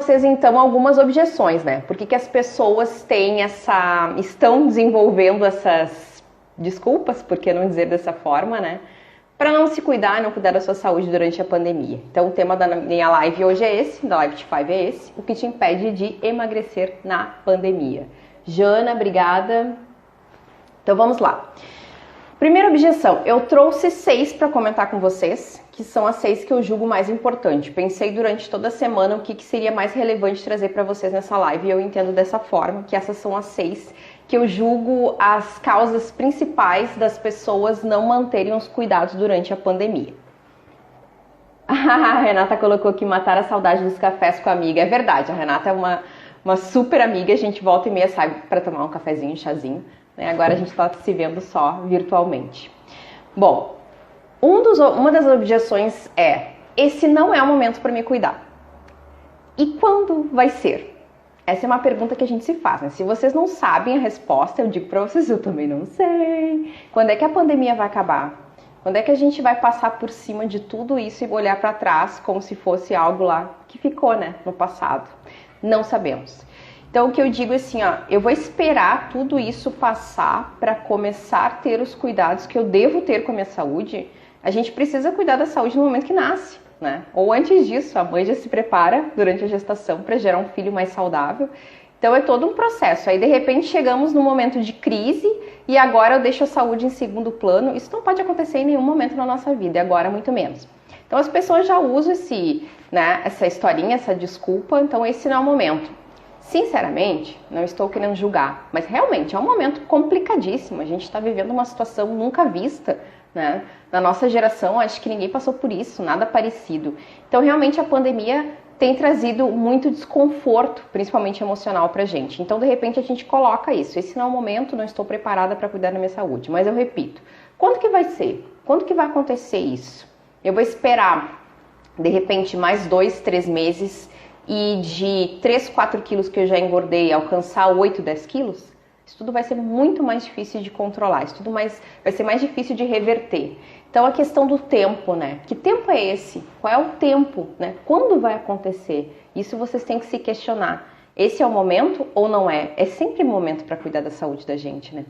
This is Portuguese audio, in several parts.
vocês então algumas objeções, né? Por que as pessoas estão desenvolvendo essas desculpas, por que não dizer dessa forma, né? Para não se cuidar, não cuidar da sua saúde durante a pandemia. Então o tema da minha live hoje é esse, da Live 5 é esse, o que te impede de emagrecer na pandemia. Jana, obrigada. Então vamos lá. Primeira objeção, eu trouxe 6 para comentar com vocês, que são as 6 que eu julgo mais importante. Pensei durante toda a semana o que seria mais relevante trazer para vocês nessa live e eu entendo dessa forma, que essas são as 6 que eu julgo as causas principais das pessoas não manterem os cuidados durante a pandemia. A Renata colocou aqui matar a saudade dos cafés com a amiga. É verdade, a Renata é uma super amiga, a gente volta e meia sai para tomar um cafezinho, um chazinho. Agora a gente está se vendo só virtualmente. Bom, uma das objeções é: esse não é o momento para me cuidar. E quando vai ser? Essa é uma pergunta que a gente se faz, né? Se vocês não sabem a resposta, eu digo para vocês, eu também não sei. Quando é que a pandemia vai acabar? Quando é que a gente vai passar por cima de tudo isso e olhar para trás como se fosse algo lá que ficou, né, no passado? Não sabemos. Então, o que eu digo é assim, ó, eu vou esperar tudo isso passar para começar a ter os cuidados que eu devo ter com a minha saúde. A gente precisa cuidar da saúde no momento que nasce, né? Ou antes disso, a mãe já se prepara durante a gestação para gerar um filho mais saudável. Então, é todo um processo. Aí, de repente, chegamos num momento de crise e agora eu deixo a saúde em segundo plano. Isso não pode acontecer em nenhum momento na nossa vida, e agora muito menos. Então, as pessoas já usam essa historinha, essa desculpa. Então, esse não é o momento. Sinceramente, não estou querendo julgar, mas realmente é um momento complicadíssimo. A gente está vivendo uma situação nunca vista, né? Na nossa geração, acho que ninguém passou por isso, nada parecido. Então, realmente, a pandemia tem trazido muito desconforto, principalmente emocional, pra gente. Então, de repente, a gente coloca isso. Esse não é o momento, não estou preparada para cuidar da minha saúde. Mas eu repito, quando que vai ser? Quando que vai acontecer isso? Eu vou esperar, de repente, mais 2, 3 meses e de 3, 4 quilos que eu já engordei alcançar 8, 10 quilos, isso tudo vai ser muito mais difícil de controlar, isso tudo vai ser mais difícil de reverter. Então a questão do tempo, né? Que tempo é esse? Qual é o tempo, né? Quando vai acontecer? Isso vocês têm que se questionar. Esse é o momento ou não é? É sempre momento para cuidar da saúde da gente, né?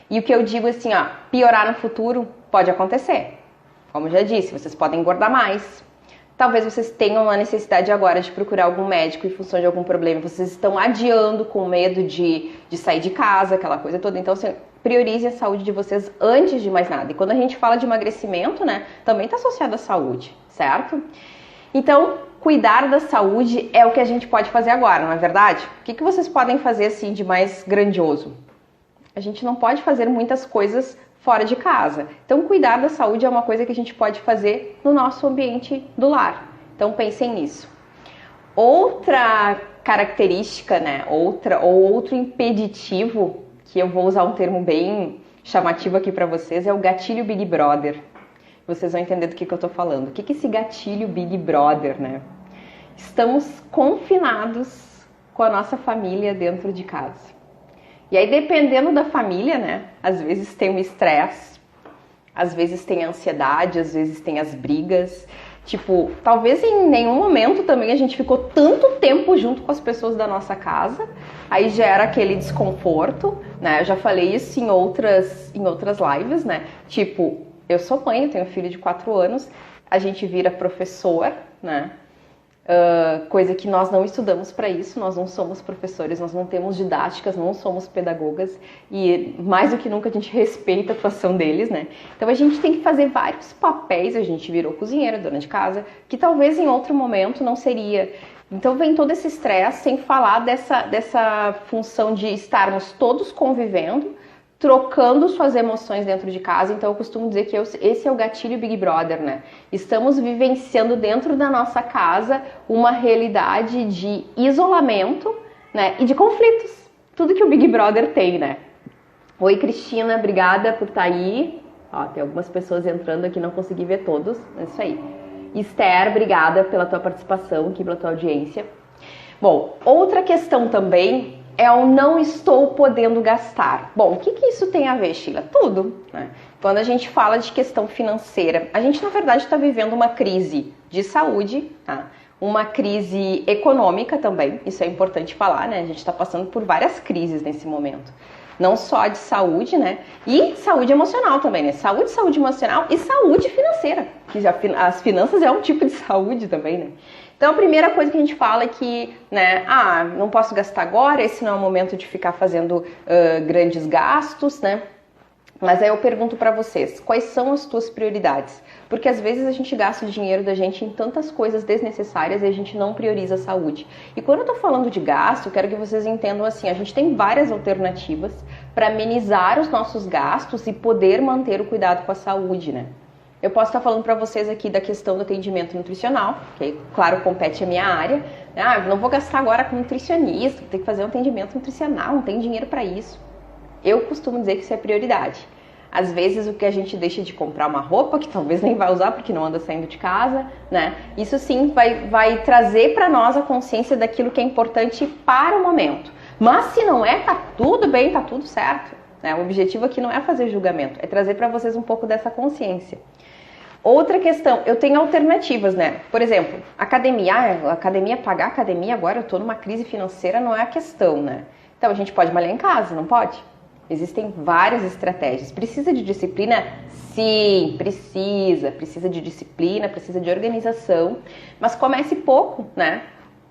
E o que eu digo assim, ó, piorar no futuro pode acontecer. Como eu já disse, vocês podem engordar mais. Talvez vocês tenham a necessidade agora de procurar algum médico em função de algum problema. Vocês estão adiando com medo de sair de casa, aquela coisa toda. Então, assim, priorize a saúde de vocês antes de mais nada. E quando a gente fala de emagrecimento, né, também está associado à saúde, certo? Então, cuidar da saúde é o que a gente pode fazer agora, não é verdade? O que vocês podem fazer, assim, de mais grandioso? A gente não pode fazer muitas coisas fora de casa. Então, cuidar da saúde é uma coisa que a gente pode fazer no nosso ambiente do lar. Então, pensem nisso. Outra característica, né, outro impeditivo, que eu vou usar um termo bem chamativo aqui para vocês, é o gatilho Big Brother. Vocês vão entender do que eu tô falando. O que é esse gatilho Big Brother, né? Estamos confinados com a nossa família dentro de casa. E aí, dependendo da família, né, às vezes tem o estresse, às vezes tem a ansiedade, às vezes tem as brigas. Tipo, talvez em nenhum momento também a gente ficou tanto tempo junto com as pessoas da nossa casa, aí gera aquele desconforto, né? Eu já falei isso em outras lives, né? Tipo, eu sou mãe, eu tenho um filho de 4 anos, a gente vira professor, né? Coisa que nós não estudamos para isso, nós não somos professores, nós não temos didáticas, não somos pedagogas e mais do que nunca a gente respeita a atuação deles, né? Então a gente tem que fazer vários papéis, a gente virou cozinheira, dona de casa, que talvez em outro momento não seria. Então vem todo esse estresse, sem falar dessa função de estarmos todos convivendo, trocando suas emoções dentro de casa. Então eu costumo dizer que esse é o gatilho Big Brother, né? Estamos vivenciando dentro da nossa casa uma realidade de isolamento, né? E de conflitos. Tudo que o Big Brother tem, né? Oi, Cristina, obrigada por estar aí. Ó, tem algumas pessoas entrando aqui, não consegui ver todos. É isso aí. Esther, obrigada pela tua participação aqui, pela tua audiência. Bom, outra questão também é o não estou podendo gastar. Bom, o que isso tem a ver, Sheila? Tudo, né? Quando a gente fala de questão financeira, a gente na verdade está vivendo uma crise de saúde, tá? uma crise econômica também, isso é importante falar, né? A gente está passando por várias crises nesse momento. Não só de saúde, né? E saúde emocional também, né? Saúde emocional e saúde financeira. Que as finanças é um tipo de saúde também, né? Então a primeira coisa que a gente fala é que, né? Não posso gastar agora, esse não é o momento de ficar fazendo grandes gastos, né? Mas aí eu pergunto pra vocês, quais são as tuas prioridades? Porque às vezes a gente gasta o dinheiro da gente em tantas coisas desnecessárias e a gente não prioriza a saúde. E quando eu tô falando de gasto, eu quero que vocês entendam assim, a gente tem várias alternativas para amenizar os nossos gastos e poder manter o cuidado com a saúde, né? Eu posso estar falando para vocês aqui da questão do atendimento nutricional, que claro, compete a minha área. Não vou gastar agora com nutricionista, vou ter que fazer um atendimento nutricional, não tem dinheiro para isso. Eu costumo dizer que isso é prioridade. Às vezes o que a gente deixa de comprar uma roupa, que talvez nem vai usar porque não anda saindo de casa, né? Isso sim vai trazer para nós a consciência daquilo que é importante para o momento. Mas se não é, tá tudo bem, tá tudo certo. Né? O objetivo aqui não é fazer julgamento, é trazer para vocês um pouco dessa consciência. Outra questão, eu tenho alternativas, né? Por exemplo, academia, pagar academia agora, eu tô numa crise financeira, não é a questão, né? Então a gente pode malhar em casa, não pode? Existem várias estratégias. Precisa de disciplina? Sim, precisa. Precisa de disciplina, precisa de organização. Mas comece pouco, né?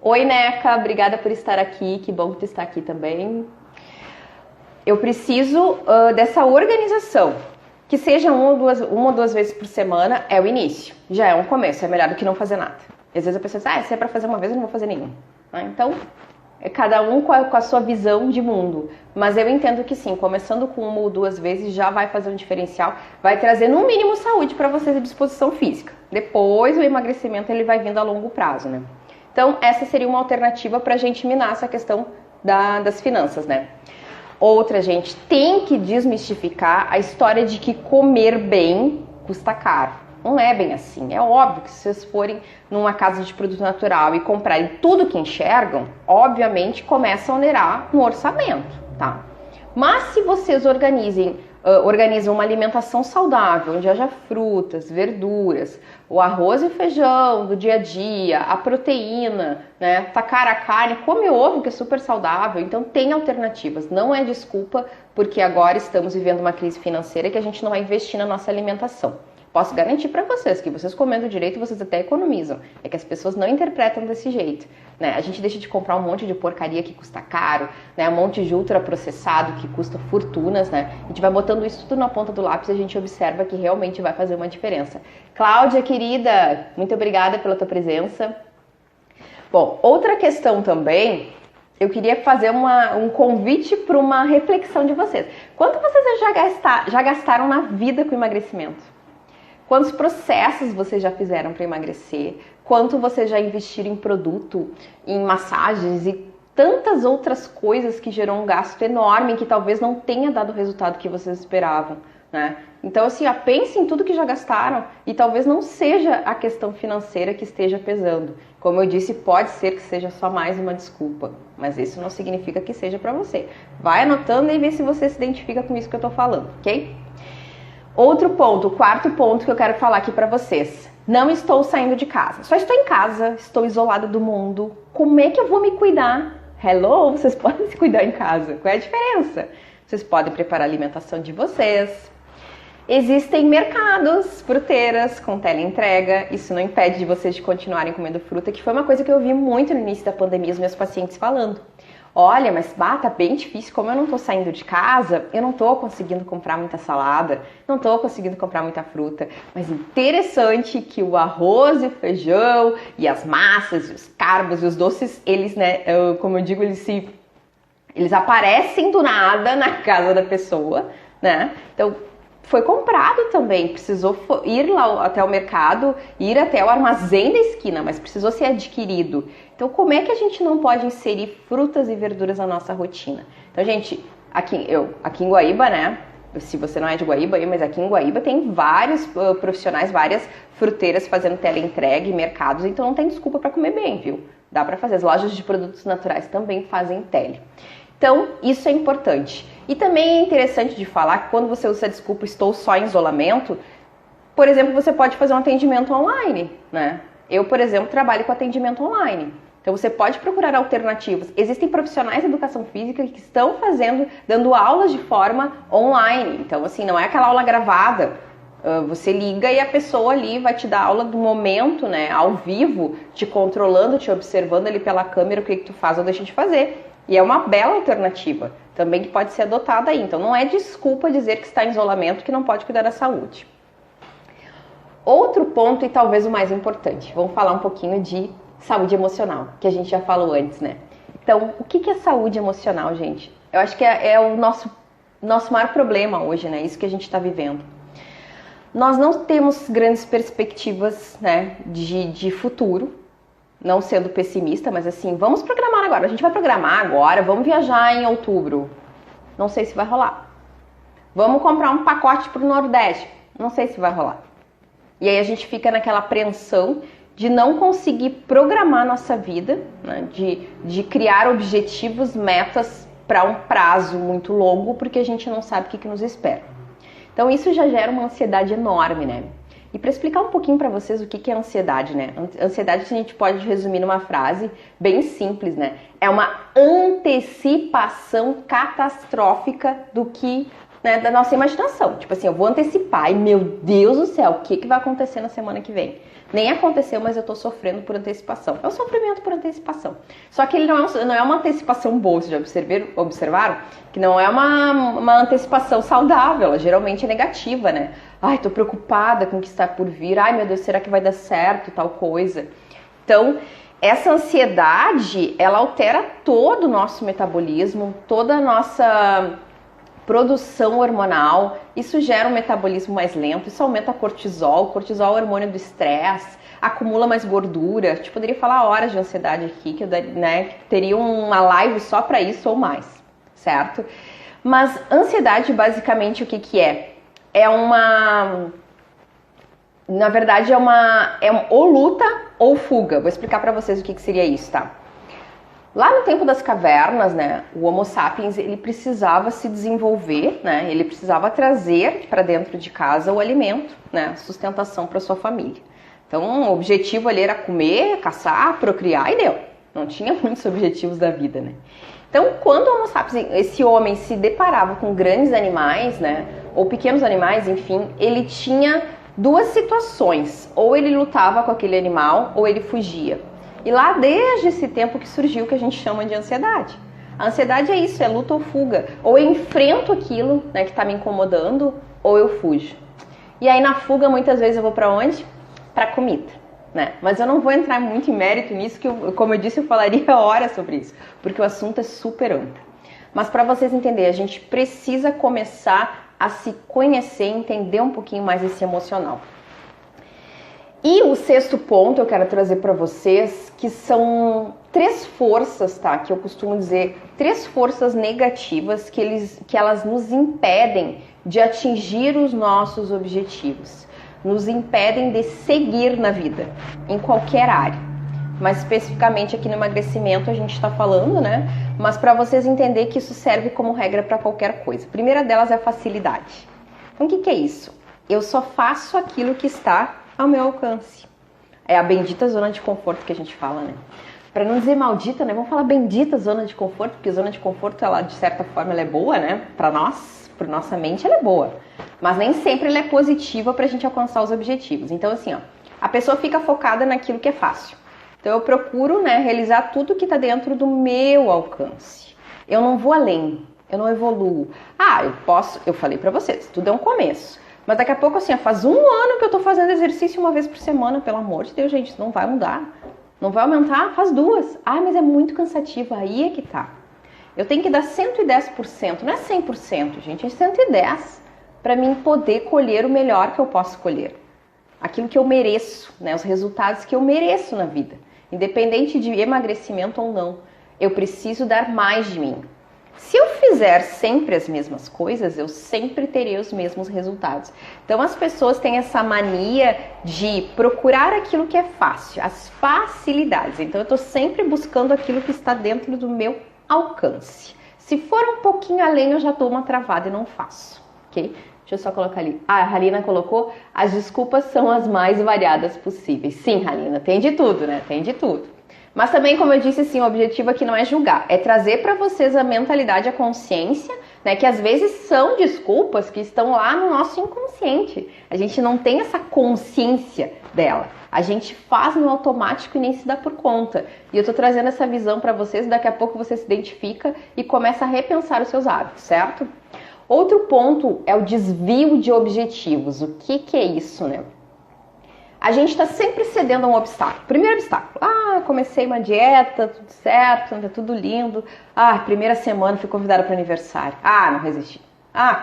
Oi, Neca, obrigada por estar aqui. Que bom que tu está aqui também. Eu preciso dessa organização. Que seja uma ou duas vezes por semana é o início. Já é um começo, é melhor do que não fazer nada. E às vezes a pessoa diz, se é pra fazer uma vez, eu não vou fazer nenhum. Então, é cada um com a sua visão de mundo. Mas eu entendo que sim, começando com uma ou duas vezes já vai fazer um diferencial, vai trazer no mínimo saúde para vocês e disposição física. Depois o emagrecimento ele vai vindo a longo prazo, né? Então essa seria uma alternativa para a gente minar essa questão das finanças, né? Outra, gente, tem que desmistificar a história de que comer bem custa caro. Não é bem assim. É óbvio que se vocês forem numa casa de produto natural e comprarem tudo que enxergam, obviamente começa a onerar no orçamento, tá? Mas se vocês organizam uma alimentação saudável, onde haja frutas, verduras, o arroz e o feijão do dia a dia, a proteína, né? Tacar a carne, come ovo, que é super saudável. Então tem alternativas. Não é desculpa porque agora estamos vivendo uma crise financeira que a gente não vai investir na nossa alimentação. Posso garantir para vocês que vocês comendo direito, vocês até economizam. É que as pessoas não interpretam desse jeito, né? A gente deixa de comprar um monte de porcaria que custa caro, né? Um monte de ultraprocessado que custa fortunas, né? A gente vai botando isso tudo na ponta do lápis e a gente observa que realmente vai fazer uma diferença. Cláudia, querida, muito obrigada pela tua presença. Bom, outra questão também, eu queria fazer um convite para uma reflexão de vocês. Quanto vocês já gastaram na vida com emagrecimento? Quantos processos vocês já fizeram para emagrecer? Quanto vocês já investiram em produto, em massagens e tantas outras coisas que gerou um gasto enorme que talvez não tenha dado o resultado que vocês esperavam, né? Então, assim, pense em tudo que já gastaram e talvez não seja a questão financeira que esteja pesando. Como eu disse, pode ser que seja só mais uma desculpa, mas isso não significa que seja para você. Vai anotando e vê se você se identifica com isso que eu tô falando, ok? Outro ponto, o quarto ponto que eu quero falar aqui pra vocês. Não estou saindo de casa. Só estou em casa, estou isolada do mundo. Como é que eu vou me cuidar? Hello, vocês podem se cuidar em casa. Qual é a diferença? Vocês podem preparar a alimentação de vocês. Existem mercados, fruteiras com teleentrega. Isso não impede de vocês de continuarem comendo fruta, que foi uma coisa que eu vi muito no início da pandemia, os meus pacientes falando. Olha, mas tá bem difícil, como eu não tô saindo de casa, eu não tô conseguindo comprar muita salada, não tô conseguindo comprar muita fruta, mas interessante que o arroz e o feijão e as massas, e os carbos e os doces, eles, né, como eu digo, eles aparecem do nada na casa da pessoa, né? Então, foi comprado também, precisou ir lá até o mercado, ir até o armazém da esquina, mas precisou ser adquirido. Então, como é que a gente não pode inserir frutas e verduras na nossa rotina? Então, gente, aqui em Guaíba, né? Se você não é de Guaíba, mas aqui em Guaíba tem vários profissionais, várias fruteiras fazendo teleentrega e mercados, então não tem desculpa para comer bem, viu? Dá para fazer. As lojas de produtos naturais também fazem tele. Então, isso é importante. E também é interessante de falar que quando você usa a desculpa estou só em isolamento, por exemplo, você pode fazer um atendimento online, né? Eu, por exemplo, trabalho com atendimento online. Então você pode procurar alternativas. Existem profissionais de educação física que estão dando aulas de forma online. Então, assim, não é aquela aula gravada. Você liga e a pessoa ali vai te dar aula do momento, né, ao vivo, te controlando, te observando ali pela câmera o que tu faz ou deixa de fazer. E é uma bela alternativa, também que pode ser adotada aí. Então não é desculpa dizer que está em isolamento, que não pode cuidar da saúde. Outro ponto, e talvez o mais importante, vamos falar um pouquinho de saúde emocional, que a gente já falou antes, né? Então, o que é saúde emocional, gente? Eu acho que é o nosso maior problema hoje, né? Isso que a gente está vivendo. Nós não temos grandes perspectivas, né, de futuro, não sendo pessimista, mas assim, vamos programar agora. A gente vai programar agora, vamos viajar em outubro. Não sei se vai rolar. Vamos comprar um pacote para o Nordeste. Não sei se vai rolar. E aí a gente fica naquela apreensão de não conseguir programar nossa vida, né, de criar objetivos, metas para um prazo muito longo, porque a gente não sabe o que nos espera. Então isso já gera uma ansiedade enorme, né? E para explicar um pouquinho para vocês o que é ansiedade, né? Ansiedade a gente pode resumir numa frase bem simples, né? É uma antecipação catastrófica do que, né, da nossa imaginação. Tipo assim, eu vou antecipar e, meu Deus do céu, o que vai acontecer na semana que vem? Nem aconteceu, mas eu tô sofrendo por antecipação. É um sofrimento por antecipação. Só que ele não é uma antecipação boa, vocês já observaram? Que não é uma antecipação saudável, ela geralmente é negativa, né? Ai, tô preocupada com o que está por vir. Ai, meu Deus, será que vai dar certo tal coisa? Então, essa ansiedade, ela altera todo o nosso metabolismo, toda a nossa produção hormonal, isso gera um metabolismo mais lento, isso aumenta cortisol. Cortisol é o hormônio do estresse, acumula mais gordura. A gente poderia falar horas de ansiedade aqui, que teria uma live só para isso ou mais, certo? Mas ansiedade, basicamente, o que é? Na verdade, ou luta ou fuga. Vou explicar para vocês o que seria isso, tá? Lá no tempo das cavernas, né, o Homo sapiens, ele precisava se desenvolver, né, ele precisava trazer para dentro de casa o alimento, né, sustentação para sua família. Então, o objetivo ali era comer, caçar, procriar e deu. Não tinha muitos objetivos da vida, né. Então, quando o Homo sapiens, esse homem se deparava com grandes animais, né, ou pequenos animais, enfim, ele tinha duas situações. Ou ele lutava com aquele animal, ou ele fugia. E lá desde esse tempo que surgiu o que a gente chama de ansiedade. A ansiedade é isso, é luta ou fuga. Ou eu enfrento aquilo, né, que está me incomodando, ou eu fujo. E aí na fuga muitas vezes eu vou para onde? Para comida, né? Mas eu não vou entrar muito em mérito nisso, que como eu disse, eu falaria horas sobre isso, porque o assunto é super amplo. Mas para vocês entenderem, a gente precisa começar a se conhecer, entender um pouquinho mais esse emocional. E o sexto ponto eu quero trazer para vocês, que são três forças, tá? Que eu costumo dizer, três forças negativas que elas nos impedem de atingir os nossos objetivos, nos impedem de seguir na vida, em qualquer área. Mas especificamente aqui no emagrecimento a gente está falando, né? Mas para vocês entenderem que isso serve como regra para qualquer coisa. A primeira delas é a facilidade. Então o que é isso? Eu só faço aquilo que está ao meu alcance. É a bendita zona de conforto que a gente fala, né? Para não dizer maldita, né? Vamos falar bendita zona de conforto, porque zona de conforto, ela de certa forma, ela é boa, né? Para nós, para nossa mente, ela é boa. Mas nem sempre ela é positiva para a gente alcançar os objetivos. Então, assim, ó, a pessoa fica focada naquilo que é fácil. Então, eu procuro, né, realizar tudo que está dentro do meu alcance. Eu não vou além, eu não evoluo. Eu falei para vocês, tudo é um começo. Mas daqui a pouco, assim, faz um ano que eu tô fazendo exercício uma vez por semana, pelo amor de Deus, gente, isso não vai mudar. Não vai aumentar, faz duas. Mas é muito cansativo, aí é que tá. Eu tenho que dar 110%, não é 100%, gente, é 110%, para mim poder colher o melhor que eu posso colher. Aquilo que eu mereço, né, os resultados que eu mereço na vida. Independente de emagrecimento ou não, eu preciso dar mais de mim. Se eu fizer sempre as mesmas coisas, eu sempre terei os mesmos resultados. Então as pessoas têm essa mania de procurar aquilo que é fácil, as facilidades. Então eu estou sempre buscando aquilo que está dentro do meu alcance. Se for um pouquinho além, eu já dou uma travada e não faço, ok? Deixa eu só colocar ali. A Halina colocou, as desculpas são as mais variadas possíveis. Sim, Halina, tem de tudo, né? Tem de tudo. Mas também, como eu disse, sim, o objetivo aqui não é julgar, é trazer para vocês a mentalidade, a consciência, né, que às vezes são desculpas que estão lá no nosso inconsciente. A gente não tem essa consciência dela. A gente faz no automático e nem se dá por conta. E eu tô trazendo essa visão para vocês, daqui a pouco você se identifica e começa a repensar os seus hábitos, certo? Outro ponto é o desvio de objetivos. O que é isso, né? A gente está sempre cedendo a um obstáculo. Primeiro obstáculo. Comecei uma dieta, tudo certo, tá tudo lindo. Primeira semana fui convidada para aniversário. Não resisti.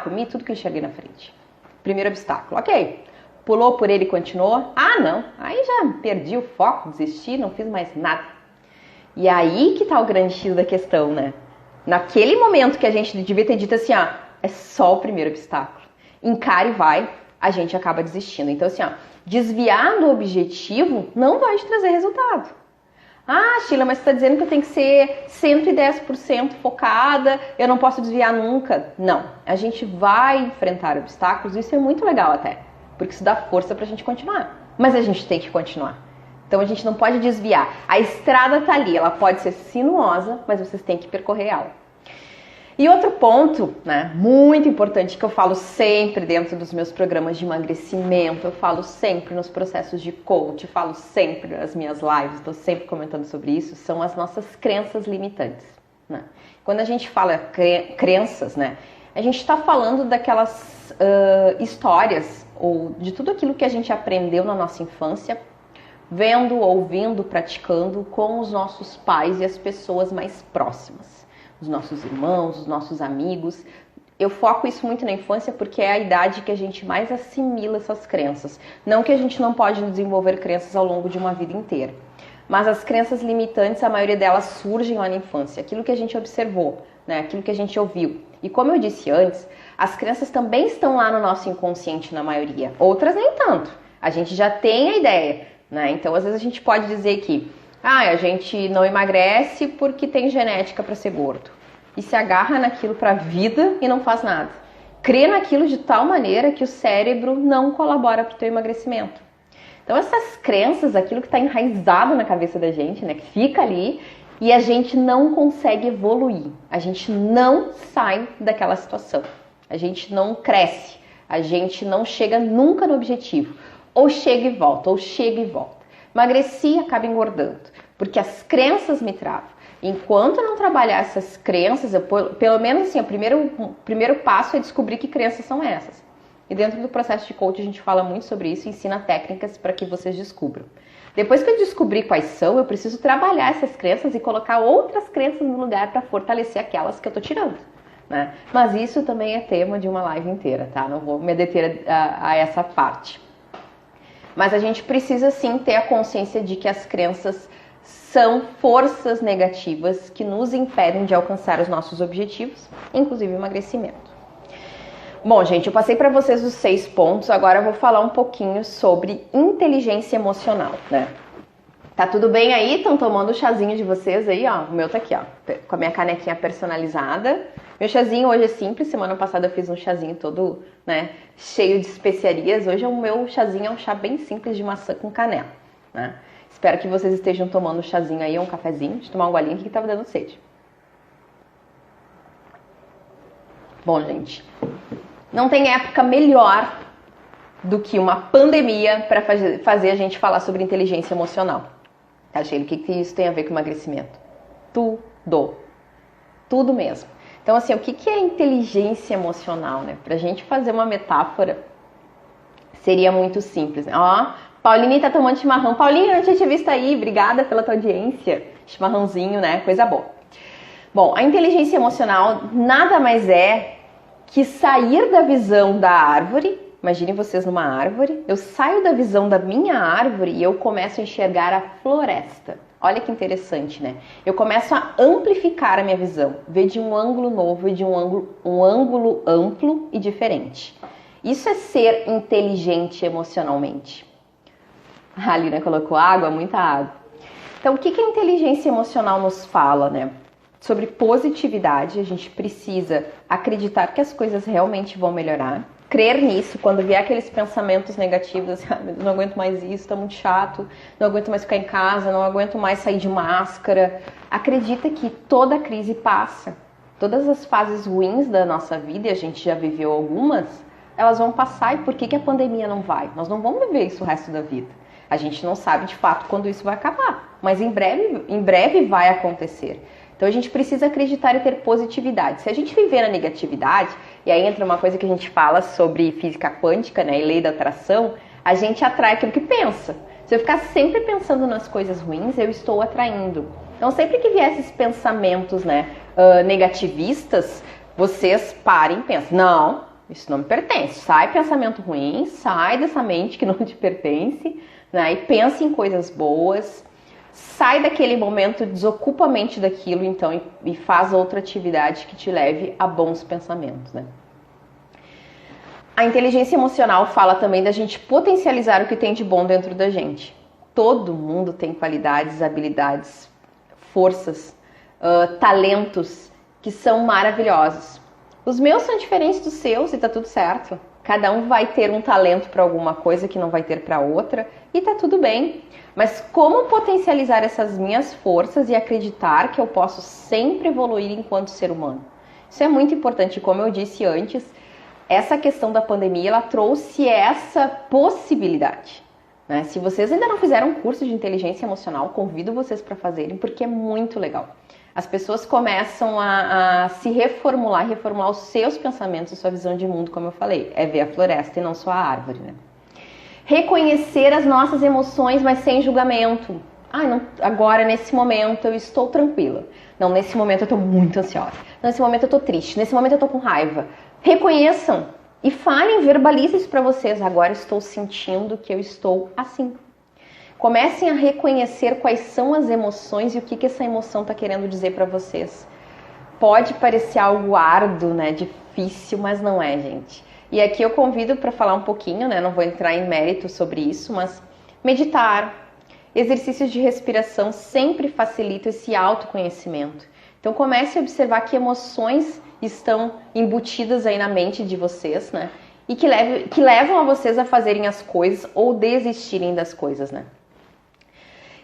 Comi tudo que eu enxerguei na frente. Primeiro obstáculo. Ok. Pulou por ele e continuou? Não. Aí já perdi o foco, desisti, não fiz mais nada. E aí que tá o grande X da questão, né? Naquele momento que a gente devia ter dito assim, é só o primeiro obstáculo. Encare e vai, a gente acaba desistindo. Então assim, desviar do objetivo não vai te trazer resultado. Sheila, mas você está dizendo que eu tenho que ser 110% focada, eu não posso desviar nunca. Não, a gente vai enfrentar obstáculos, isso é muito legal até, porque isso dá força pra gente continuar. Mas a gente tem que continuar. Então a gente não pode desviar. A estrada tá ali, ela pode ser sinuosa, mas vocês têm que percorrer ela. E outro ponto, né, muito importante que eu falo sempre dentro dos meus programas de emagrecimento, eu falo sempre nos processos de coach, falo sempre nas minhas lives, estou sempre comentando sobre isso, são as nossas crenças limitantes, né? Quando a gente fala crenças, né, a gente está falando daquelas histórias ou de tudo aquilo que a gente aprendeu na nossa infância, vendo, ouvindo, praticando com os nossos pais e as pessoas mais próximas. Os nossos irmãos, os nossos amigos. Eu foco isso muito na infância porque é a idade que a gente mais assimila essas crenças. Não que a gente não pode desenvolver crenças ao longo de uma vida inteira. Mas as crenças limitantes, a maioria delas surgem lá na infância. Aquilo que a gente observou, né? Aquilo que a gente ouviu. E como eu disse antes, as crenças também estão lá no nosso inconsciente na maioria. Outras nem tanto. A gente já tem a ideia, né? Então às vezes a gente pode dizer que a gente não emagrece porque tem genética para ser gordo. E se agarra naquilo para a vida e não faz nada. Crê naquilo de tal maneira que o cérebro não colabora para o teu emagrecimento. Então essas crenças, aquilo que está enraizado na cabeça da gente, né, que fica ali e a gente não consegue evoluir. A gente não sai daquela situação. A gente não cresce. A gente não chega nunca no objetivo. Ou chega e volta, ou chega e volta. Emagreci e acaba engordando, porque as crenças me travam. Enquanto eu não trabalhar essas crenças, pelo menos assim, o primeiro passo é descobrir que crenças são essas. E dentro do processo de coaching a gente fala muito sobre isso, ensina técnicas para que vocês descubram. Depois que eu descobrir quais são, eu preciso trabalhar essas crenças e colocar outras crenças no lugar para fortalecer aquelas que eu tô tirando, né? Mas isso também é tema de uma live inteira, tá? Não vou me deter a essa parte. Mas a gente precisa sim ter a consciência de que as crenças são forças negativas que nos impedem de alcançar os nossos objetivos, inclusive o emagrecimento. Bom, gente, eu passei para vocês os 6 pontos, agora eu vou falar um pouquinho sobre inteligência emocional, né? Tá tudo bem aí? Estão tomando o chazinho de vocês aí, ó? O meu tá aqui, ó, com a minha canequinha personalizada. Meu chazinho hoje é simples, semana passada eu fiz um chazinho todo, né, cheio de especiarias. Hoje o meu chazinho é um chá bem simples de maçã com canela, né? Espero que vocês estejam tomando um chazinho aí, um cafezinho. Deixa eu tomar um golinho aqui que tava dando sede. Bom, gente, não tem época melhor do que uma pandemia para fazer a gente falar sobre inteligência emocional. Tá, Sheila? O que isso tem a ver com emagrecimento? Tudo. Tudo mesmo. Então, assim, o que é inteligência emocional, né? Pra gente fazer uma metáfora, seria muito simples, né? Ó, Paulinha tá tomando chimarrão. Paulinha, eu tinha te visto aí. Obrigada pela tua audiência. Chimarrãozinho, né? Coisa boa. Bom, a inteligência emocional nada mais é que sair da visão da árvore. Imaginem vocês numa árvore. Eu saio da visão da minha árvore e eu começo a enxergar a floresta. Olha que interessante, né? Eu começo a amplificar a minha visão, ver de um ângulo novo e de um ângulo amplo e diferente. Isso é ser inteligente emocionalmente. A Alina colocou água, muita água. Então, o que a inteligência emocional nos fala, né? Sobre positividade, a gente precisa acreditar que as coisas realmente vão melhorar. crer nisso, quando vier aqueles pensamentos negativos, assim, ah, não aguento mais isso, tá muito chato, não aguento mais ficar em casa, não aguento mais sair de máscara. Acredita que toda crise passa. Todas as fases ruins da nossa vida, e a gente já viveu algumas, elas vão passar. E por que a pandemia não vai? Nós não vamos viver isso o resto da vida. A gente não sabe de fato quando isso vai acabar, mas em breve vai acontecer. Então a gente precisa acreditar e ter positividade. Se a gente viver na negatividade, e aí entra uma coisa que a gente fala sobre física quântica, né, e lei da atração, a gente atrai aquilo que pensa. Se eu ficar sempre pensando nas coisas ruins, eu estou atraindo. Então sempre que vier esses pensamentos, né, negativistas, vocês parem e pensem, não, isso não me pertence. Sai pensamento ruim, sai dessa mente que não te pertence, né, e pense em coisas boas. Sai daquele momento, desocupa a mente daquilo, então, e faz outra atividade que te leve a bons pensamentos, né? A inteligência emocional fala também da gente potencializar o que tem de bom dentro da gente. Todo mundo tem qualidades, habilidades, forças, talentos que são maravilhosos. Os meus são diferentes dos seus e tá tudo certo. Cada um vai ter um talento para alguma coisa que não vai ter para outra e tá tudo bem. Mas como potencializar essas minhas forças e acreditar que eu posso sempre evoluir enquanto ser humano? Isso é muito importante. Como eu disse antes, essa questão da pandemia, ela trouxe essa possibilidade, né? Se vocês ainda não fizeram um curso de inteligência emocional, convido vocês para fazerem, porque é muito legal. As pessoas começam a se reformular os seus pensamentos, a sua visão de mundo, como eu falei. É ver a floresta e não só a árvore, né? Reconhecer as nossas emoções, mas sem julgamento. Ah, não, agora, nesse momento, eu estou tranquila. Não, nesse momento eu estou muito ansiosa. Nesse momento eu estou triste. Nesse momento eu estou com raiva. Reconheçam e falem, verbalizem isso para vocês. Agora estou sentindo que eu estou assim. Comecem a reconhecer quais são as emoções e o que essa emoção está querendo dizer para vocês. Pode parecer algo árduo, né? Difícil, mas não é, gente. E aqui eu convido para falar um pouquinho, né? Não vou entrar em mérito sobre isso, mas meditar, exercícios de respiração sempre facilitam esse autoconhecimento. Então comece a observar que emoções estão embutidas aí na mente de vocês, né? E que levam a vocês a fazerem as coisas ou desistirem das coisas, né?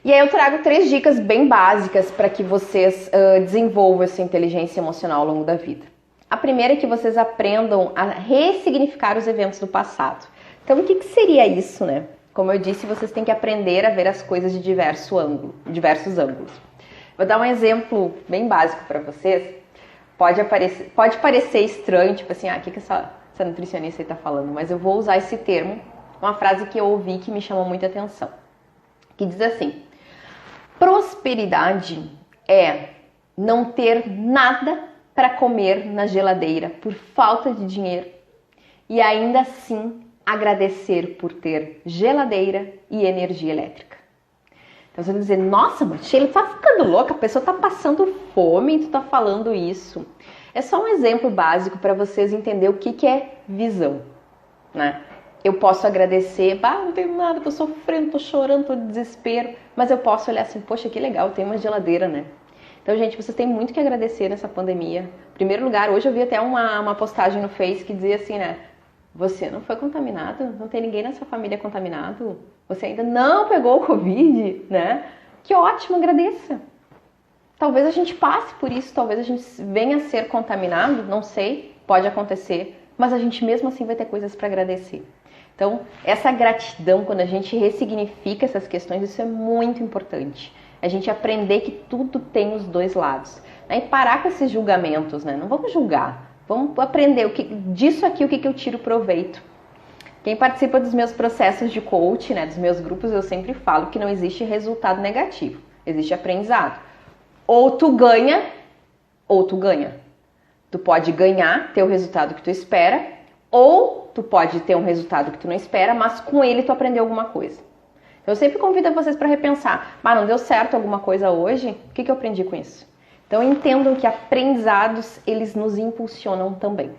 E aí eu trago 3 dicas bem básicas para que vocês desenvolvam essa inteligência emocional ao longo da vida. A primeira é que vocês aprendam a ressignificar os eventos do passado. Então, o que seria isso, né? Como eu disse, vocês têm que aprender a ver as coisas de diversos ângulos. Vou dar um exemplo bem básico para vocês. Pode parecer estranho, tipo assim, o que essa nutricionista está falando? Mas eu vou usar esse termo, uma frase que eu ouvi que me chamou muita atenção. Que diz assim: prosperidade é não ter nada para comer na geladeira por falta de dinheiro e ainda assim agradecer por ter geladeira e energia elétrica. Então você vai dizer, nossa, mas Sheila, tá ficando louca, a pessoa tá passando fome e tu tá falando isso. É só um exemplo básico para vocês entenderem o que é visão, né? Eu posso agradecer, não tenho nada, tô sofrendo, tô chorando, tô de desespero, mas eu posso olhar assim, poxa, que legal, tem uma geladeira, né? Então, gente, vocês têm muito que agradecer nessa pandemia. Em primeiro lugar, hoje eu vi até uma postagem no Face que dizia assim, né? Você não foi contaminado? Não tem ninguém na sua família contaminado? Você ainda não pegou o Covid, né? Que ótimo, agradeça. Talvez a gente passe por isso, talvez a gente venha a ser contaminado, não sei, pode acontecer, mas a gente mesmo assim vai ter coisas para agradecer. Então, essa gratidão, quando a gente ressignifica essas questões, isso é muito importante. A gente aprender que tudo tem os dois lados, né? E parar com esses julgamentos, né? Não vamos julgar, vamos aprender disso aqui, o que eu tiro proveito. Quem participa dos meus processos de coach, né, dos meus grupos, eu sempre falo que não existe resultado negativo, existe aprendizado. Ou tu ganha, ou tu ganha. Tu pode ganhar, ter o resultado que tu espera, ou tu pode ter um resultado que tu não espera, mas com ele tu aprendeu alguma coisa. Eu sempre convido vocês para repensar, não deu certo alguma coisa hoje, o que eu aprendi com isso? Então entendam que aprendizados, eles nos impulsionam também.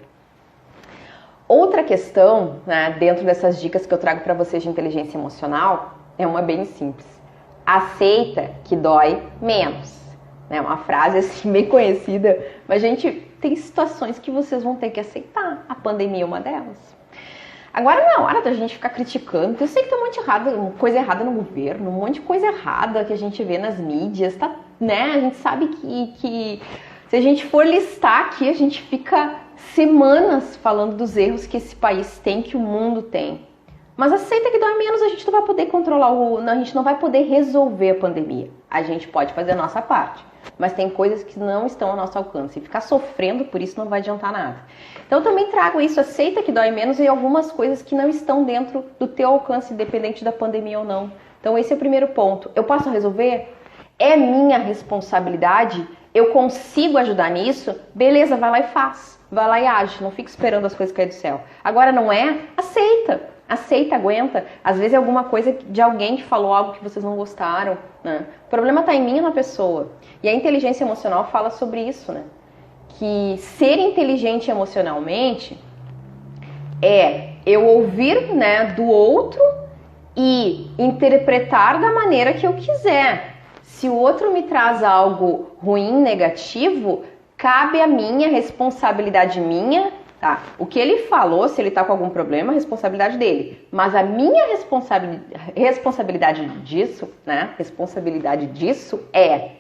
Outra questão, né, dentro dessas dicas que eu trago para vocês de inteligência emocional, é uma bem simples. Aceita que dói menos. É uma frase assim bem conhecida, mas gente, tem situações que vocês vão ter que aceitar. A pandemia é uma delas. Agora não é hora da gente ficar criticando. Eu sei que tem um monte de coisa errada no governo, um monte de coisa errada que a gente vê nas mídias, tá, né? A gente sabe que se a gente for listar aqui, a gente fica semanas falando dos erros que esse país tem, que o mundo tem. Mas aceita que dói menos, a gente não vai poder controlar, a gente não vai poder resolver a pandemia. A gente pode fazer a nossa parte, mas tem coisas que não estão ao nosso alcance. E ficar sofrendo por isso não vai adiantar nada. Então eu também trago isso, aceita que dói menos e algumas coisas que não estão dentro do teu alcance, independente da pandemia ou não. Então esse é o primeiro ponto. Eu posso resolver? É minha responsabilidade? Eu consigo ajudar nisso? Beleza, vai lá e faz. Vai lá e age, não fica esperando as coisas caírem do céu. Agora não é? Aceita. Aceita, aguenta. Às vezes é alguma coisa de alguém que falou algo que vocês não gostaram, né? O problema está em mim e na pessoa. E a inteligência emocional fala sobre isso, né? Que ser inteligente emocionalmente é eu ouvir, né, do outro e interpretar da maneira que eu quiser. Se o outro me traz algo ruim, negativo, cabe a minha, responsabilidade minha. Tá. O que ele falou, se ele tá com algum problema, é responsabilidade dele. Mas a minha responsabilidade disso, né? Responsabilidade disso é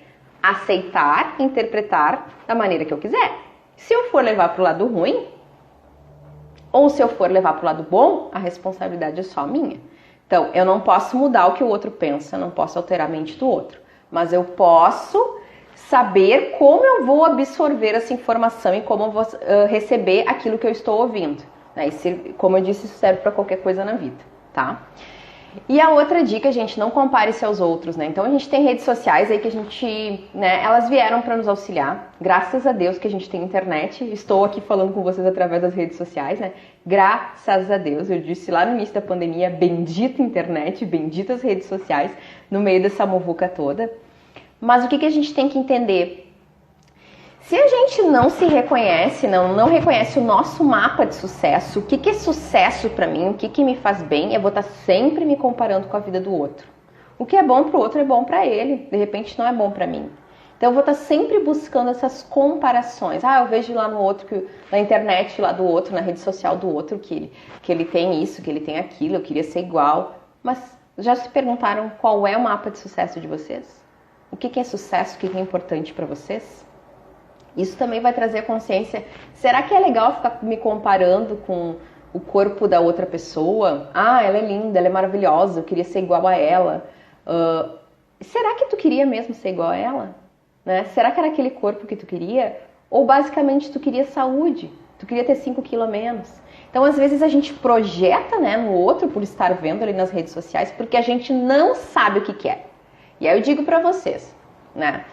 aceitar, interpretar da maneira que eu quiser. Se eu for levar pro lado ruim, ou se eu for levar pro lado bom, a responsabilidade é só minha. Então, eu não posso mudar o que o outro pensa, não posso alterar a mente do outro. Mas eu posso saber como eu vou absorver essa informação e como eu vou receber aquilo que eu estou ouvindo. Né? E como eu disse, isso serve para qualquer coisa na vida, tá? E a outra dica, gente, não compare-se aos outros, né? Então a gente tem redes sociais aí que a gente, né, elas vieram para nos auxiliar. Graças a Deus que a gente tem internet. Estou aqui falando com vocês através das redes sociais, né? Graças a Deus, eu disse lá no início da pandemia, bendita internet, benditas redes sociais, no meio dessa muvuca toda. Mas o que a gente tem que entender? Se a gente não se reconhece, não reconhece o nosso mapa de sucesso, o que é sucesso para mim, o que me faz bem, eu vou estar sempre me comparando com a vida do outro. O que é bom para o outro é bom para ele, de repente não é bom para mim. Então eu vou estar sempre buscando essas comparações. Ah, eu vejo lá no outro, na internet lá do outro, na rede social do outro, que ele tem isso, que ele tem aquilo, eu queria ser igual. Mas já se perguntaram qual é o mapa de sucesso de vocês? O que é sucesso, o que é importante para vocês? Isso também vai trazer consciência. Será que é legal ficar me comparando com o corpo da outra pessoa? Ah, ela é linda, ela é maravilhosa, eu queria ser igual a ela. Será que tu queria mesmo ser igual a ela? Né? Será que era aquele corpo que tu queria? Ou basicamente tu queria saúde? Tu queria ter 5 quilos a menos? Então, às vezes a gente projeta, né, no outro por estar vendo ali nas redes sociais, porque a gente não sabe o que quer. E aí eu digo pra vocês, né?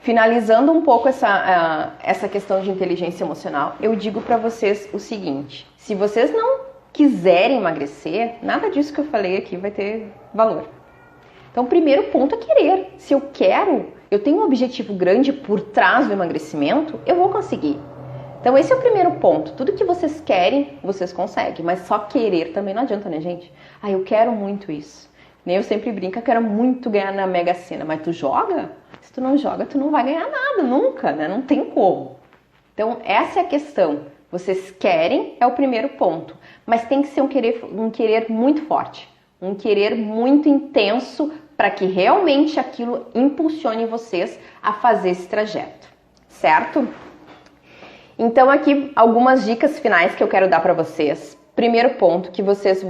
Finalizando um pouco essa questão de inteligência emocional, eu digo pra vocês o seguinte: se vocês não quiserem emagrecer, nada disso que eu falei aqui vai ter valor. Então, o primeiro ponto é querer. Se eu quero, eu tenho um objetivo grande por trás do emagrecimento, eu vou conseguir. Então, esse é o primeiro ponto. Tudo que vocês querem, vocês conseguem. Mas só querer também não adianta, né, gente? Ah, eu quero muito isso. Nem eu sempre brinco, eu quero muito ganhar na Mega Sena. Mas tu joga? Se tu não joga, tu não vai ganhar nada, nunca, né? Não tem como. Então, essa é a questão. Vocês querem, é o primeiro ponto. Mas tem que ser um querer muito forte. Um querer muito intenso para que realmente aquilo impulsione vocês a fazer esse trajeto. Certo? Então, aqui algumas dicas finais que eu quero dar para vocês. Primeiro ponto, que vocês,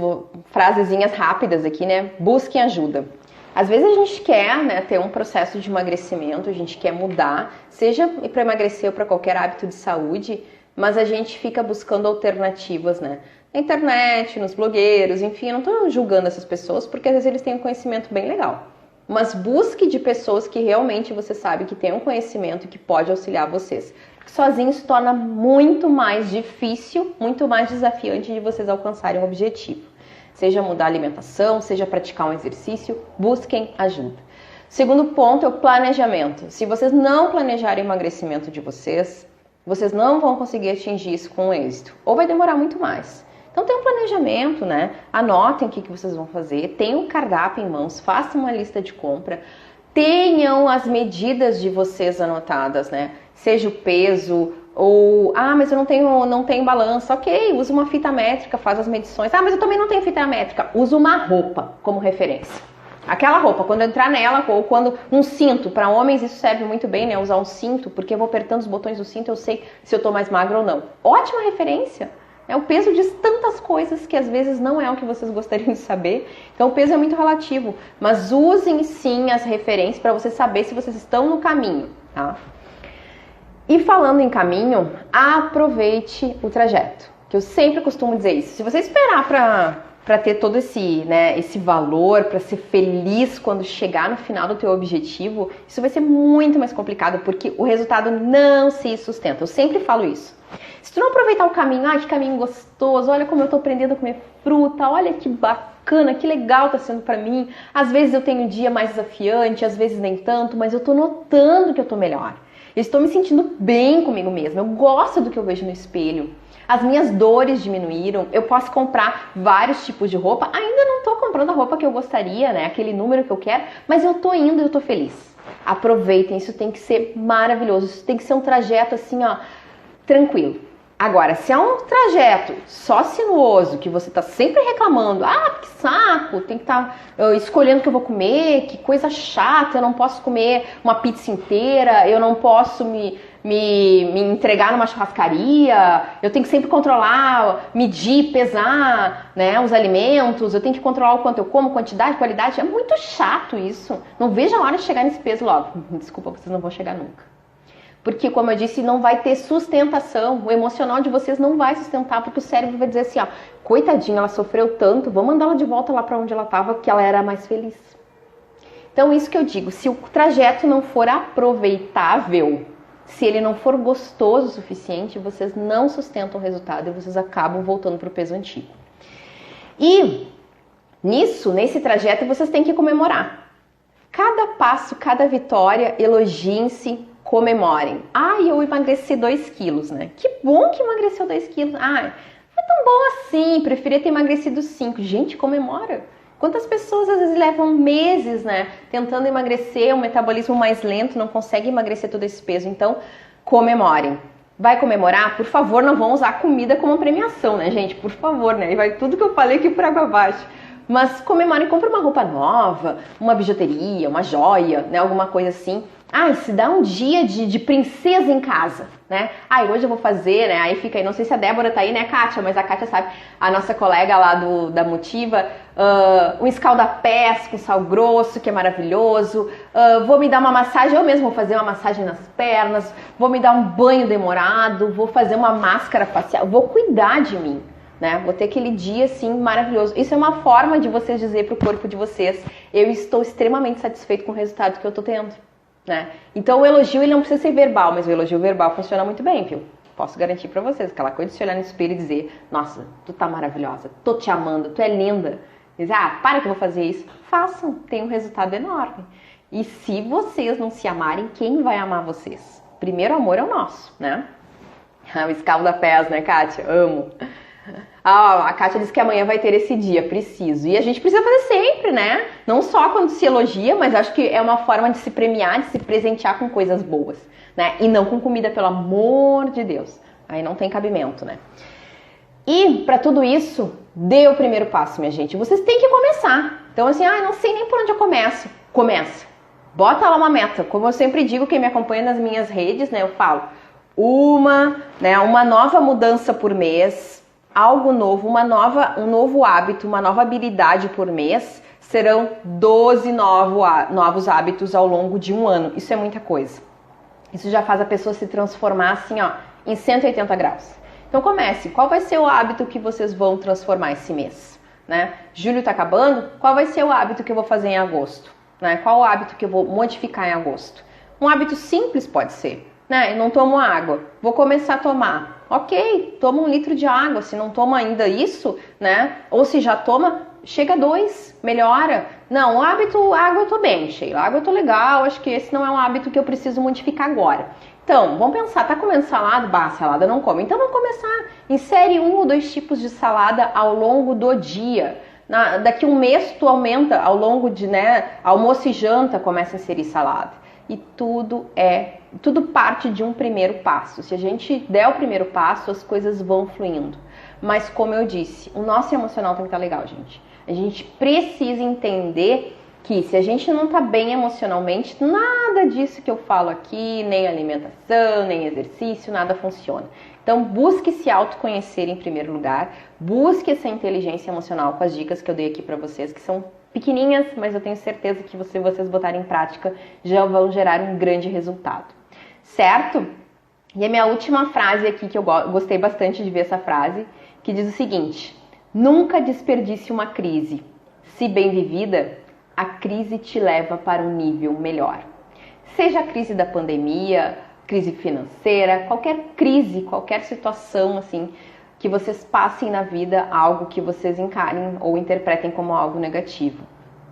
frasezinhas rápidas aqui, né? Busquem ajuda. Às vezes a gente quer, né, ter um processo de emagrecimento, a gente quer mudar, seja para emagrecer ou para qualquer hábito de saúde, mas a gente fica buscando alternativas, né? Na internet, nos blogueiros, enfim, eu não estou julgando essas pessoas, porque às vezes eles têm um conhecimento bem legal. Mas busque de pessoas que realmente você sabe que tem um conhecimento e que pode auxiliar vocês. Porque sozinho se torna muito mais difícil, muito mais desafiante de vocês alcançarem um objetivo. Seja mudar a alimentação, seja praticar um exercício, busquem ajuda. Segundo ponto é o planejamento. Se vocês não planejarem o emagrecimento de vocês, vocês não vão conseguir atingir isso com êxito. Ou vai demorar muito mais. Então tem um planejamento, né? Anotem o que vocês vão fazer, tenham um cardápio em mãos, façam uma lista de compra, tenham as medidas de vocês anotadas, né? Seja o peso ou, mas eu não tenho balança. Ok, usa uma fita métrica, faz as medições. Mas eu também não tenho fita métrica. Usa uma roupa como referência. Aquela roupa, quando eu entrar nela, ou quando um cinto, para homens isso serve muito bem, né? Usar um cinto, porque eu vou apertando os botões do cinto, eu sei se eu tô mais magro ou não. Ótima referência. O peso diz tantas coisas que às vezes não é o que vocês gostariam de saber. Então o peso é muito relativo, mas usem sim as referências para você saber se vocês estão no caminho, tá? E falando em caminho, aproveite o trajeto, que eu sempre costumo dizer isso. Se você esperar para ter todo esse valor, para ser feliz quando chegar no final do teu objetivo, isso vai ser muito mais complicado, porque o resultado não se sustenta. Eu sempre falo isso. Se tu não aproveitar o caminho, que caminho gostoso, olha como eu tô aprendendo a comer fruta, olha que bacana, que legal tá sendo pra mim. Às vezes eu tenho um dia mais desafiante, às vezes nem tanto, mas eu tô notando que eu tô melhor. Eu estou me sentindo bem comigo mesma, eu gosto do que eu vejo no espelho. As minhas dores diminuíram, eu posso comprar vários tipos de roupa, ainda não tô comprando a roupa que eu gostaria, né, aquele número que eu quero, mas eu tô indo e eu tô feliz. Aproveitem, isso tem que ser maravilhoso, isso tem que ser um trajeto assim, tranquilo. Agora, se é um trajeto só sinuoso, que você tá sempre reclamando, que saco, tem que estar escolhendo o que eu vou comer, que coisa chata, eu não posso comer uma pizza inteira, eu não posso me entregar numa churrascaria, eu tenho que sempre controlar, medir, pesar, né, os alimentos, eu tenho que controlar o quanto eu como, quantidade, qualidade, é muito chato isso. Não vejo a hora de chegar nesse peso logo. Desculpa, vocês não vão chegar nunca. Porque, como eu disse, não vai ter sustentação. O emocional de vocês não vai sustentar, porque o cérebro vai dizer assim, coitadinha, ela sofreu tanto, vamos mandar ela de volta lá para onde ela estava, que ela era mais feliz. Então, isso que eu digo, se o trajeto não for aproveitável, se ele não for gostoso o suficiente, vocês não sustentam o resultado e vocês acabam voltando para o peso antigo. E nesse trajeto, vocês têm que comemorar. Cada passo, cada vitória, elogiem-se, comemorem. Eu emagreci 2 quilos, né? Que bom que emagreceu 2 quilos. Não foi tão bom assim, preferia ter emagrecido 5. Gente, comemora. Quantas pessoas às vezes levam meses, né? Tentando emagrecer, um metabolismo mais lento, não consegue emagrecer todo esse peso. Então, comemorem. Vai comemorar? Por favor, não vão usar comida como premiação, né, gente? Por favor, né? E vai tudo que eu falei aqui por água abaixo. Mas comemorem, compre uma roupa nova, uma bijuteria, uma joia, né? Alguma coisa assim. Se dá um dia de princesa em casa, né? Hoje eu vou fazer, né? Aí fica aí, não sei se a Débora tá aí, né, Kátia? Mas a Kátia sabe, a nossa colega lá da Motiva, um escaldapés com sal grosso, que é maravilhoso. Vou me dar uma massagem, eu mesmo vou fazer uma massagem nas pernas, vou me dar um banho demorado, vou fazer uma máscara facial, vou cuidar de mim, né? Vou ter aquele dia, assim, maravilhoso. Isso é uma forma de vocês dizer pro corpo de vocês, eu estou extremamente satisfeito com o resultado que eu tô tendo. Né? Então o elogio ele não precisa ser verbal, mas o elogio verbal funciona muito bem, viu? Posso garantir pra vocês, aquela coisa de se olhar no espelho e dizer, nossa, tu tá maravilhosa, tô te amando, tu é linda. Dizer, para que eu vou fazer isso. Façam, tem um resultado enorme. E se vocês não se amarem, quem vai amar vocês? Primeiro amor é o nosso, né? O escalda-pés, né, Kátia? Amo. A Kátia disse que amanhã vai ter esse dia, preciso. E a gente precisa fazer sempre, né? Não só quando se elogia, mas acho que é uma forma de se premiar, de se presentear com coisas boas, né? E não com comida, pelo amor de Deus. Aí não tem cabimento, né? E para tudo isso, dê o primeiro passo, minha gente. Vocês têm que começar. Então assim, não sei nem por onde eu começo. Começa. Bota lá uma meta. Como eu sempre digo, quem me acompanha nas minhas redes, né? Eu falo, uma nova mudança por mês, algo novo, um novo hábito, uma nova habilidade por mês, serão 12 novos hábitos ao longo de um ano. Isso é muita coisa. Isso já faz a pessoa se transformar assim, em 180 graus. Então comece. Qual vai ser o hábito que vocês vão transformar esse mês? Né? Julho está acabando, qual vai ser o hábito que eu vou fazer em agosto? Né? Qual o hábito que eu vou modificar em agosto? Um hábito simples pode ser. Né? Eu não tomo água, vou começar a tomar. Ok, toma 1 litro de água, se não toma ainda isso, né? Ou se já toma, chega a 2, melhora. Não, o hábito, água eu tô bem, Sheila, água eu tô legal, acho que esse não é um hábito que eu preciso modificar agora. Então, vamos pensar, tá comendo salada? Salada não come. Então vamos começar, insere 1 ou 2 tipos de salada ao longo do dia, Daqui um mês tu aumenta ao longo de, né, almoço e janta, começa a inserir salada. E tudo parte de um primeiro passo. Se a gente der o primeiro passo, as coisas vão fluindo. Mas como eu disse, o nosso emocional tem que estar legal, gente. A gente precisa entender que se a gente não tá bem emocionalmente, nada disso que eu falo aqui, nem alimentação, nem exercício, nada funciona. Então busque se autoconhecer em primeiro lugar, busque essa inteligência emocional com as dicas que eu dei aqui para vocês, que são pequenininhas, mas eu tenho certeza que se vocês botarem em prática, já vão gerar um grande resultado. Certo? E a minha última frase aqui, que eu gostei bastante de ver essa frase, que diz o seguinte: nunca desperdice uma crise. Se bem vivida, a crise te leva para um nível melhor. Seja a crise da pandemia, crise financeira, qualquer crise, qualquer situação assim que vocês passem na vida, algo que vocês encarem ou interpretem como algo negativo.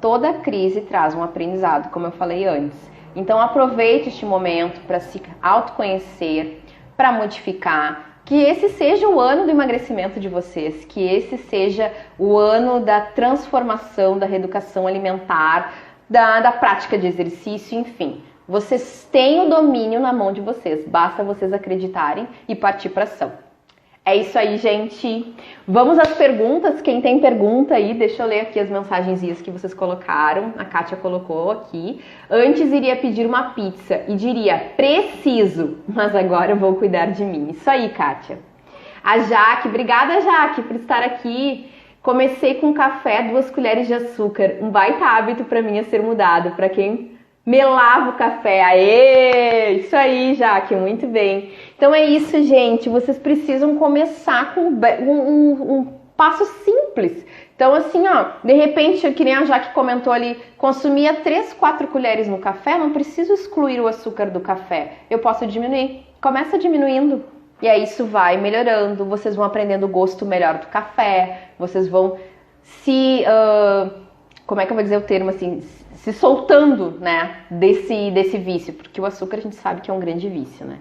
Toda crise traz um aprendizado, como eu falei antes. Então aproveite este momento para se autoconhecer, para modificar, que esse seja o ano do emagrecimento de vocês, que esse seja o ano da transformação, da reeducação alimentar, da prática de exercício, enfim. Vocês têm o domínio na mão de vocês, basta vocês acreditarem e partir para ação. É isso aí, gente. Vamos às perguntas. Quem tem pergunta aí, deixa eu ler aqui as mensagenzinhas que vocês colocaram. A Kátia colocou aqui. Antes iria pedir uma pizza e diria, preciso, mas agora eu vou cuidar de mim. Isso aí, Kátia. A Jaque, obrigada, Jaque, por estar aqui. Comecei com café, 2 colheres de açúcar. Um baita hábito para mim a ser mudado. Para quem melava o café. Aê! Isso aí, Jaque, muito bem. Então é isso, gente. Vocês precisam começar com um passo simples. Então assim, ó, de repente, que nem a Jaque comentou ali, consumia 3, 4 colheres no café, não preciso excluir o açúcar do café. Eu posso diminuir. Começa diminuindo. E aí isso vai melhorando. Vocês vão aprendendo o gosto melhor do café. Vocês vão se... como é que eu vou dizer o termo assim? Se soltando, né, desse vício, porque o açúcar a gente sabe que é um grande vício, né?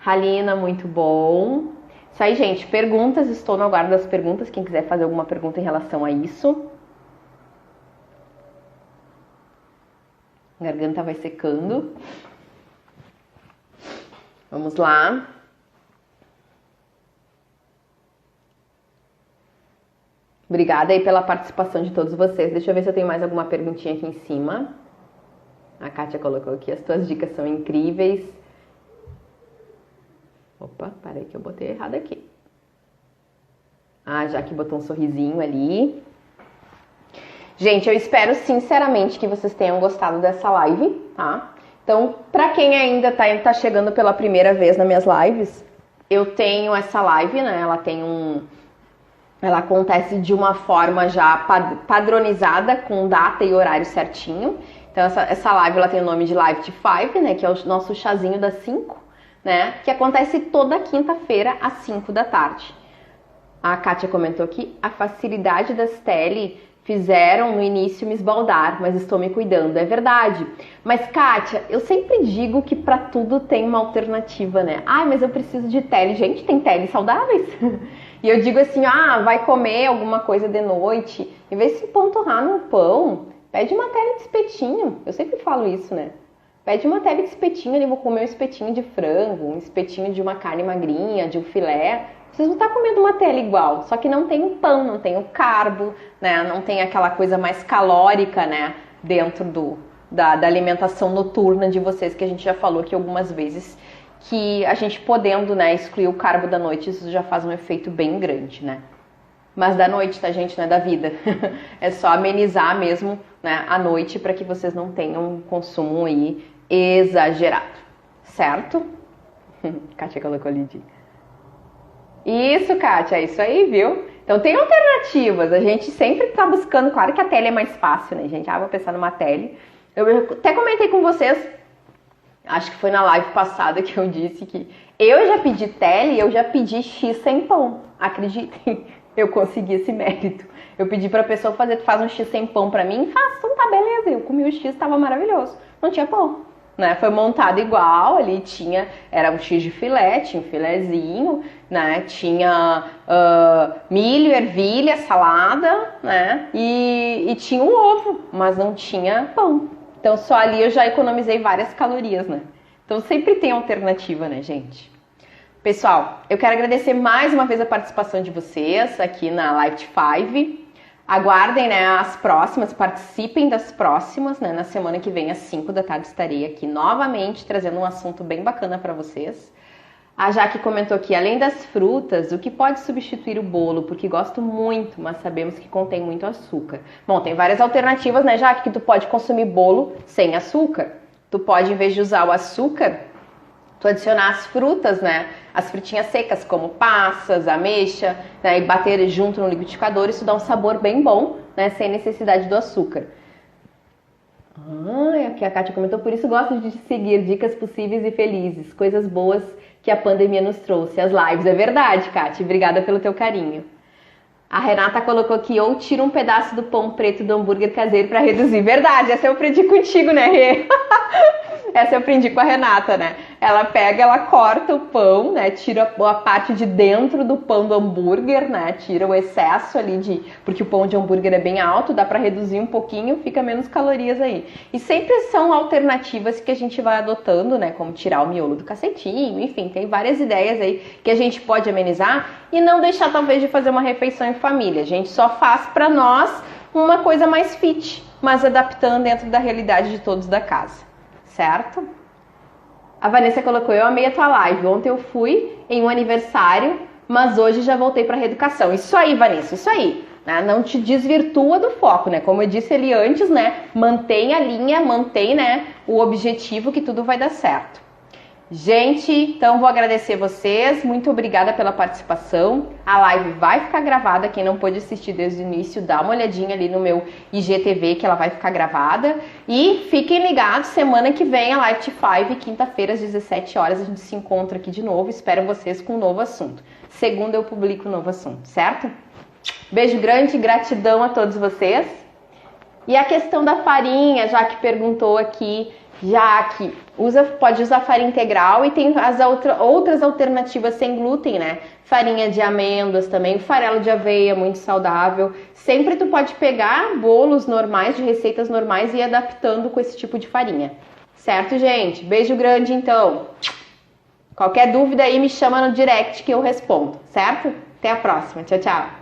Halina, muito bom. Isso aí, gente, perguntas, estou no aguardo das perguntas, quem quiser fazer alguma pergunta em relação a isso. A garganta vai secando. Vamos lá. Obrigada aí pela participação de todos vocês. Deixa eu ver se eu tenho mais alguma perguntinha aqui em cima. A Kátia colocou aqui, as tuas dicas são incríveis. Opa, parei que eu botei errado aqui. Ah, já que botou um sorrisinho ali. Gente, eu espero sinceramente que vocês tenham gostado dessa live, tá? Então, pra quem ainda tá chegando pela primeira vez nas minhas lives, eu tenho essa live, né? Ela acontece de uma forma já padronizada, com data e horário certinho. Então, essa live ela tem o nome de Live to 5, né? Que é o nosso chazinho das 5, né? Que acontece toda quinta-feira, às 5 da tarde. A Kátia comentou aqui, a facilidade das tele fizeram no início me esbaldar, mas estou me cuidando. É verdade. Mas, Kátia, eu sempre digo que para tudo tem uma alternativa, né? Ai, mas eu preciso de tele. Gente, tem tele saudáveis. E eu digo assim, vai comer alguma coisa de noite, em vez de se empanturrar no pão, pede uma tele de espetinho. Eu sempre falo isso, né? Pede uma tele de espetinho, eu vou comer um espetinho de frango, um espetinho de uma carne magrinha, de um filé. Vocês vão estar comendo uma tela igual, só que não tem o pão, não tem o carbo, né? Não tem aquela coisa mais calórica, né? Dentro da alimentação noturna de vocês, que a gente já falou aqui algumas vezes, que a gente podendo, né, excluir o carbo da noite, isso já faz um efeito bem grande, né? Mas da noite, tá, gente? Não é da vida. É só amenizar mesmo, né, a noite para que vocês não tenham um consumo aí exagerado, certo? Kátia colocou ali. Isso, Kátia, é isso aí, viu? Então tem alternativas, a gente sempre tá buscando, claro que a tele é mais fácil, né, gente? Vou pensar numa tele. Eu até comentei com vocês, acho que foi na live passada que eu disse que eu já pedi tele e eu já pedi X sem pão. Acreditem, eu consegui esse mérito. Eu pedi pra pessoa faz um X sem pão pra mim, faz, então tá, beleza. Eu comi o X, tava maravilhoso. Não tinha pão, né? Foi montado igual, ali era um X de filé, tinha um filezinho, né? Tinha milho, ervilha, salada, né? E tinha um ovo, mas não tinha pão. Então só ali eu já economizei várias calorias, né? Então sempre tem alternativa, né, gente? Pessoal, eu quero agradecer mais uma vez a participação de vocês aqui na Life 5. Aguardem, né, as próximas, participem das próximas, né? Na semana que vem, às 5 da tarde, estarei aqui novamente trazendo um assunto bem bacana para vocês. A Jaque comentou aqui, além das frutas, o que pode substituir o bolo? Porque gosto muito, mas sabemos que contém muito açúcar. Bom, tem várias alternativas, né, Jaque, que tu pode consumir bolo sem açúcar. Tu pode, em vez de usar o açúcar, tu adicionar as frutas, né? As frutinhas secas, como passas, ameixa, né? E bater junto no liquidificador, isso dá um sabor bem bom, né? Sem necessidade do açúcar. Aqui a Kátia comentou, por isso gosto de seguir dicas possíveis e felizes, coisas boas que a pandemia nos trouxe, as lives. É verdade, Kátia, obrigada pelo teu carinho. A Renata colocou aqui, ou tira um pedaço do pão preto do hambúrguer caseiro para reduzir. Verdade, essa eu aprendi contigo, né, Rê? Essa eu aprendi com a Renata, né? Ela pega, ela corta o pão, né? Tira a parte de dentro do pão do hambúrguer, né? Tira o excesso ali porque o pão de hambúrguer é bem alto, dá para reduzir um pouquinho, fica menos calorias aí. E sempre são alternativas que a gente vai adotando, né? Como tirar o miolo do cacetinho, enfim, tem várias ideias aí que a gente pode amenizar e não deixar talvez de fazer uma refeição em família. A gente só faz para nós uma coisa mais fit, mas adaptando dentro da realidade de todos da casa. Certo? A Vanessa colocou, eu amei a tua live, ontem eu fui em um aniversário, mas hoje já voltei para a reeducação. Isso aí, Vanessa, isso aí, né? Não te desvirtua do foco, né? Como eu disse ali antes, né? Mantém a linha, mantém, né, o objetivo que tudo vai dar certo. Gente, então vou agradecer vocês, muito obrigada pela participação. A live vai ficar gravada, quem não pôde assistir desde o início, dá uma olhadinha ali no meu IGTV que ela vai ficar gravada. E fiquem ligados, semana que vem a Live 5, quinta-feira às 17 horas, a gente se encontra aqui de novo, espero vocês com um novo assunto. Segunda eu publico um novo assunto, certo? Beijo grande, gratidão a todos vocês. E a questão da farinha, já que perguntou aqui, Jaque, pode usar farinha integral e tem as outras alternativas sem glúten, né? Farinha de amêndoas também, farelo de aveia, muito saudável. Sempre tu pode pegar bolos normais, de receitas normais e ir adaptando com esse tipo de farinha. Certo, gente? Beijo grande, então. Qualquer dúvida aí me chama no direct que eu respondo, certo? Até a próxima. Tchau, tchau.